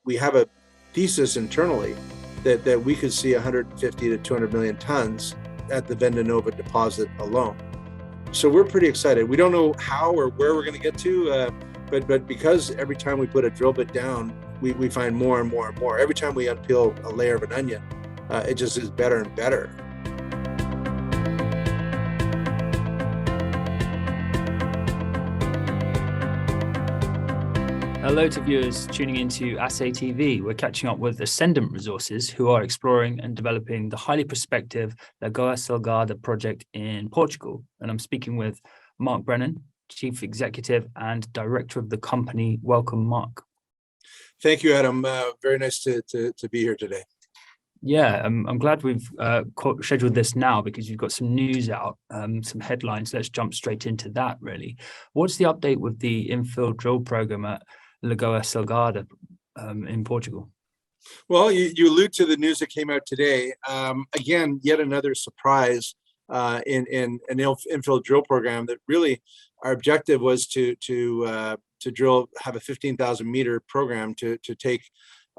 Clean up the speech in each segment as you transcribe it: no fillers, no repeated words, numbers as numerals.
we have a thesis internally that we could see 150 to 200 million tons at the Venda Nova deposit alone. So we're pretty excited. We don't know how or where we're going to get to, but because every time we put a drill bit down, we find more and more and more. Every time we unpeel a layer of an onion, it just is better and better. Hello to viewers tuning into Assay TV. We're catching up with Ascendant Resources, who are exploring and developing the highly prospective Lagoa Salgada project in Portugal. And I'm speaking with Mark Brennan, Chief Executive and Director of the company. Welcome, Mark. Thank you, Adam. Very nice to be here today. Yeah, I'm glad we've scheduled this now because you've got some news out, some headlines. Let's jump straight into that, really. What's the update with the infill drill program at Lagoa Salgada in Portugal? Well, you allude to the news that came out today. Again, yet another surprise in an infill drill program that really our objective was to drill, have a 15,000 meter program to take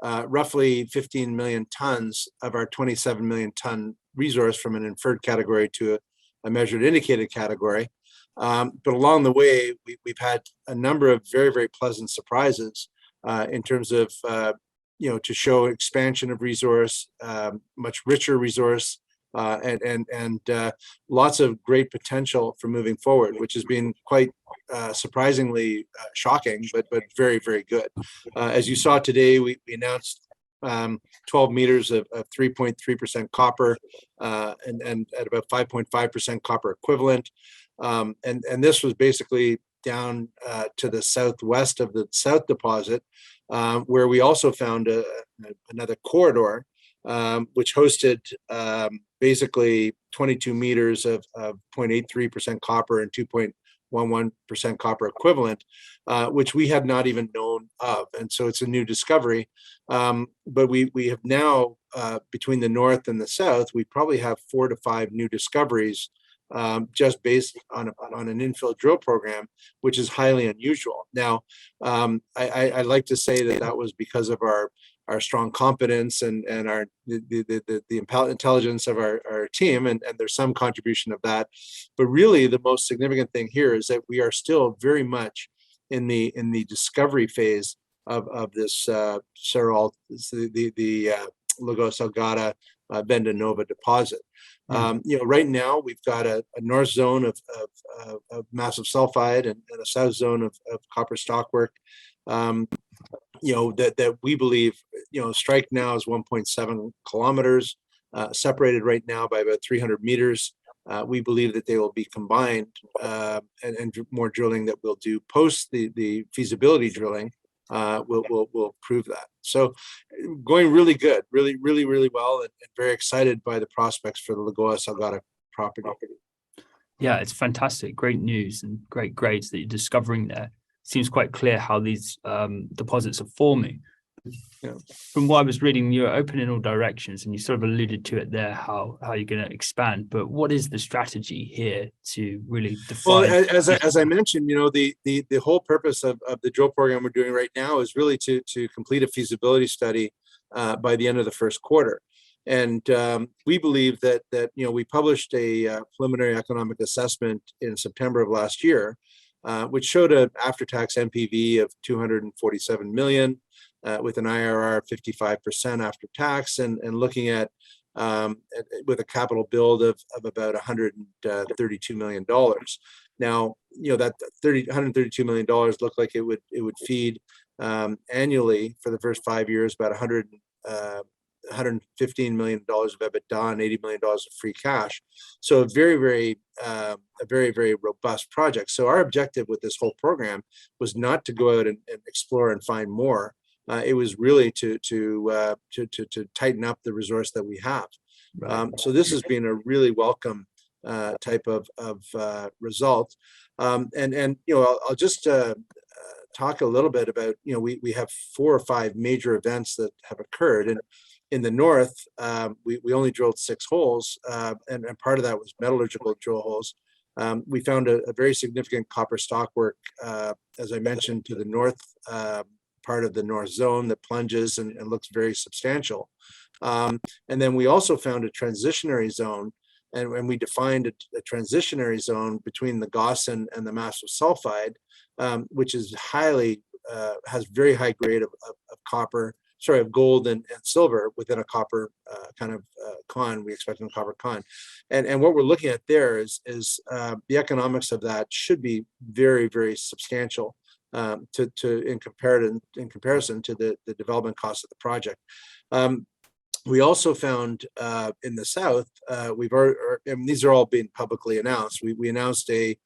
roughly 15 million tons of our 27 million ton resource from an inferred category to a measured indicated category. But along the way, we've had a number of very, very pleasant surprises in terms of, to show expansion of resource, much richer resource, and lots of great potential for moving forward, which has been quite surprisingly shocking, but very, very good. As you saw today, we announced 12 meters of 3.3% copper and at about 5.5% copper equivalent. And this was basically down to the southwest of the south deposit, where we also found another corridor, which hosted basically 22 meters of 0.83% copper and 2.11% copper equivalent, which we had not even known of. And so it's a new discovery. But we have now, between the north and the south, we probably have 4 to 5 new discoveries just based on an infill drill program, which is highly unusual. Now, I like to say that was because of our strong competence and the intelligence of our team, and there's some contribution of that. But really, the most significant thing here is that we are still very much in the discovery phase of this Lagoa Salgada Venda Nova Deposit. Right now we've got a north zone of massive sulfide and a south zone of copper stockwork. That we believe, strike now is 1.7 kilometers, separated right now by about 300 meters. We believe that they will be combined, and more drilling that we'll do post the feasibility drilling will prove that. So going really good, really, really, really well, and very excited by the prospects for the Lagoa Salgada property. Yeah, it's fantastic. Great news and great grades that you're discovering there. Seems quite clear how these deposits are forming. Yeah. From what I was reading, you're open in all directions, and you sort of alluded to it there, how you're going to expand. But what is the strategy here to really define? Well, as I mentioned, the whole purpose of the drill program we're doing right now is really to complete a feasibility study by the end of the first quarter. And we believe that we published a preliminary economic assessment in September of last year, which showed an after-tax NPV of 247 million, with an IRR of 55% after tax, and looking at with a capital build of about $132 million. Now, that $132 million looked like it would feed annually for the first 5 years about $115 million of EBITDA and $80 million of free cash. So a very, very robust project. So our objective with this whole program was not to go out and explore and find more. It was really to tighten up the resource that we have. So this has been a really welcome type of result. And I'll just talk a little bit about, we have 4 or 5 major events that have occurred. And in the north, we only drilled 6 holes, and part of that was metallurgical drill holes. We found a very significant copper stockwork, as I mentioned, to the north part of the North Zone that plunges and looks very substantial. And then we also found a transitionary zone, and we defined a transitionary zone between the Gossan and the massive sulfide, which is has very high grade of gold and silver within a copper con. We expect in a copper con, and what we're looking at there is the economics of that should be very, very substantial in comparison to the development cost of the project. We also found in the south, and these are all being publicly announced. We announced a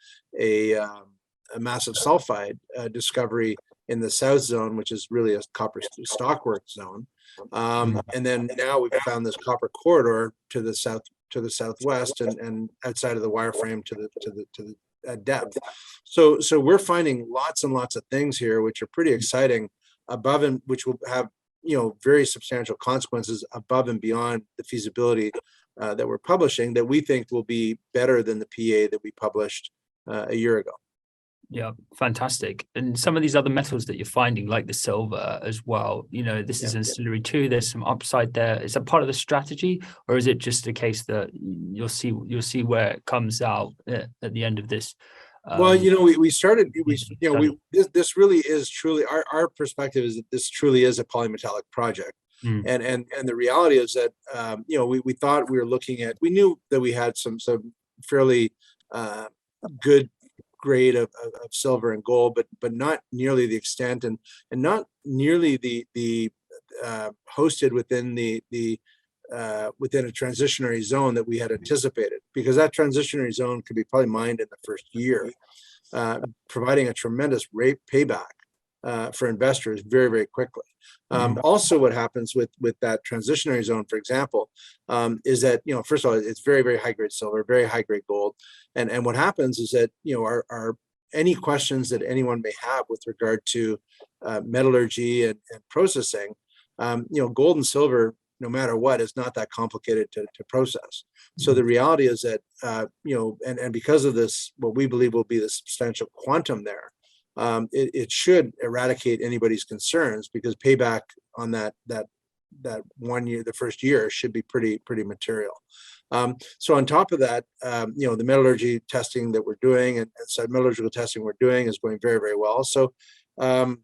massive sulfide discovery in the south zone, which is really a copper stockwork zone. And then now we've found this copper corridor to the southwest and outside of the wireframe to the depth. So we're finding lots and lots of things here, which are pretty exciting, above and which will have very substantial consequences above and beyond the feasibility that we're publishing, that we think will be better than the PA that we published a year ago. Yeah, fantastic. And some of these other metals that you're finding, like the silver as well, this is ancillary too. There's some upside there. Is that part of the strategy, or is it just a case that you'll see where it comes out at the end of this? Well, this really is truly our perspective is that this truly is a polymetallic project. And the reality is that we thought we knew that we had some fairly good grade of silver and gold, but not nearly the extent and not nearly the hosted within a transitionary zone that we had anticipated, because that transitionary zone could be probably mined in the first year, providing a tremendous rate payback for investors very, very quickly. Also, what happens with that transitionary zone, for example, is that first of all, it's very, very high grade silver, very high grade gold, and what happens is that our any questions that anyone may have with regard to metallurgy and processing, gold and silver, no matter what, is not that complicated to process. So the reality is that and because of this, what we believe will be the substantial quantum there, it should eradicate anybody's concerns, because payback on that 1 year, the first year, should be pretty material. So on top of that, the metallurgy testing that we're doing and metallurgical testing we're doing is going very, very well. So we're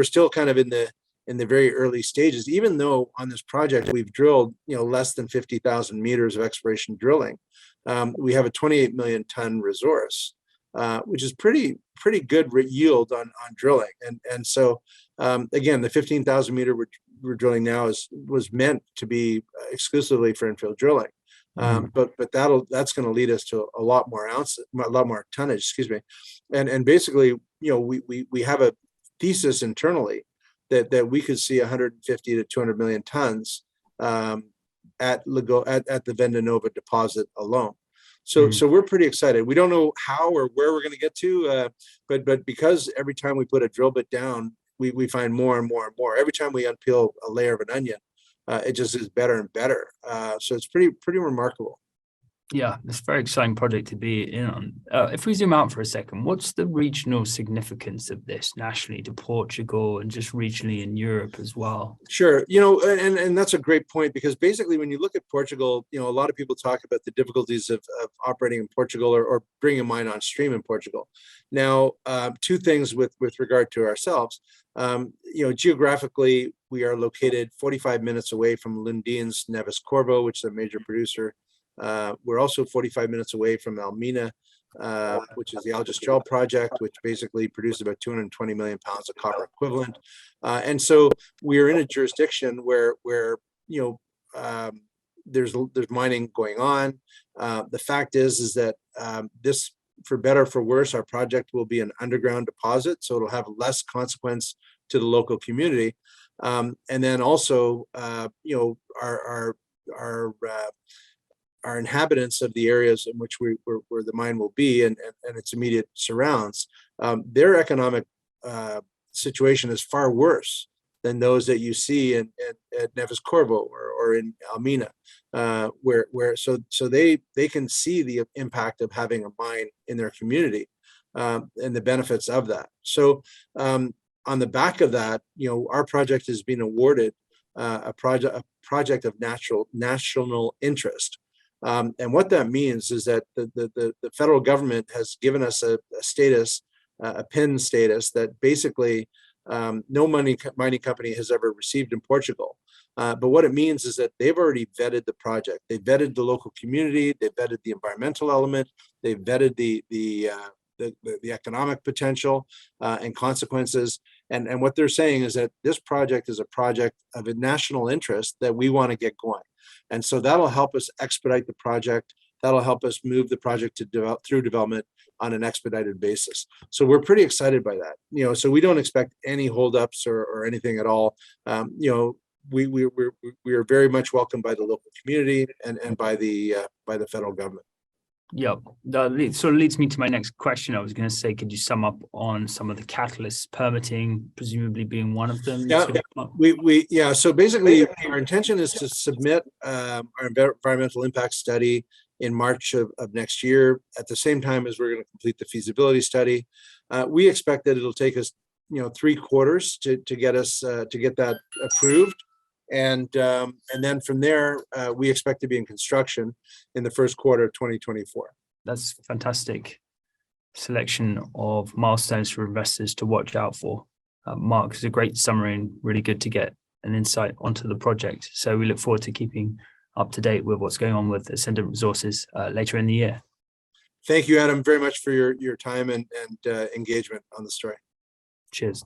still kind of in the very early stages, even though on this project we've drilled less than 50,000 meters of exploration drilling. We have a 28 million ton resource, which is pretty good yield on drilling. And so again, the 15,000 meter we're drilling now was meant to be exclusively for infill drilling. But that's going to lead us to a lot more tonnage, excuse me. And basically, we have a thesis internally that we could see 150 to 200 million tons at the Venda Nova deposit alone. So we're pretty excited. We don't know how or where we're going to get to, but because every time we put a drill bit down, we find more and more and more. Every time we unpeel a layer of an onion, it just is better and better. So it's pretty remarkable. Yeah, it's a very exciting project to be in on. If we zoom out for a second, what's the regional significance of this nationally to Portugal and just regionally in Europe as well? Sure. And that's a great point, because basically when you look at Portugal, a lot of people talk about the difficulties of operating in Portugal or bringing a mine on stream in Portugal. Now, two things with regard to ourselves. Geographically, we are located 45 minutes away from Lundin's Neves Corvo, which is a major producer. We're also 45 minutes away from Almina, which is the Aljustrel project, which basically produces about 220 million pounds of copper equivalent. And so we're in a jurisdiction where there's mining going on. The fact is that this, for better or for worse, our project will be an underground deposit, so it'll have less consequence to the local community. And then also, our inhabitants of the areas in which where the mine will be and its immediate surrounds, their economic situation is far worse than those that you see at Neves Corvo or in Almina, where they can see the impact of having a mine in their community. and the benefits of that. So on the back of that, our project has been awarded a project of national interest. And what that means is that the federal government has given us a status, a PIN status, that basically no mining company has ever received in Portugal. But what it means is that they've already vetted the project. They've vetted the local community. They've vetted the environmental element. They've vetted the economic potential and consequences. And what they're saying is that this project is a project of a national interest that we want to get going. And so that'll help us expedite the project. That'll help us move the project to through development on an expedited basis. So we're pretty excited by that. So we don't expect any holdups or anything at all. We are very much welcomed by the local community and by the federal government. Yeah, that sort of leads me to my next question. I was going to say, could you sum up on some of the catalysts, permitting, presumably being one of them? Yeah, so basically our intention is to submit our environmental impact study in March of next year, at the same time as we're going to complete the feasibility study. We expect that it'll take us 3 quarters to get that approved. And then from there, we expect to be in construction in the first quarter of 2024. That's fantastic selection of milestones for investors to watch out for. Mark, is a great summary and really good to get an insight onto the project. So we look forward to keeping up to date with what's going on with Ascendant Resources later in the year. Thank you, Adam, very much for your time and engagement on the story. Cheers.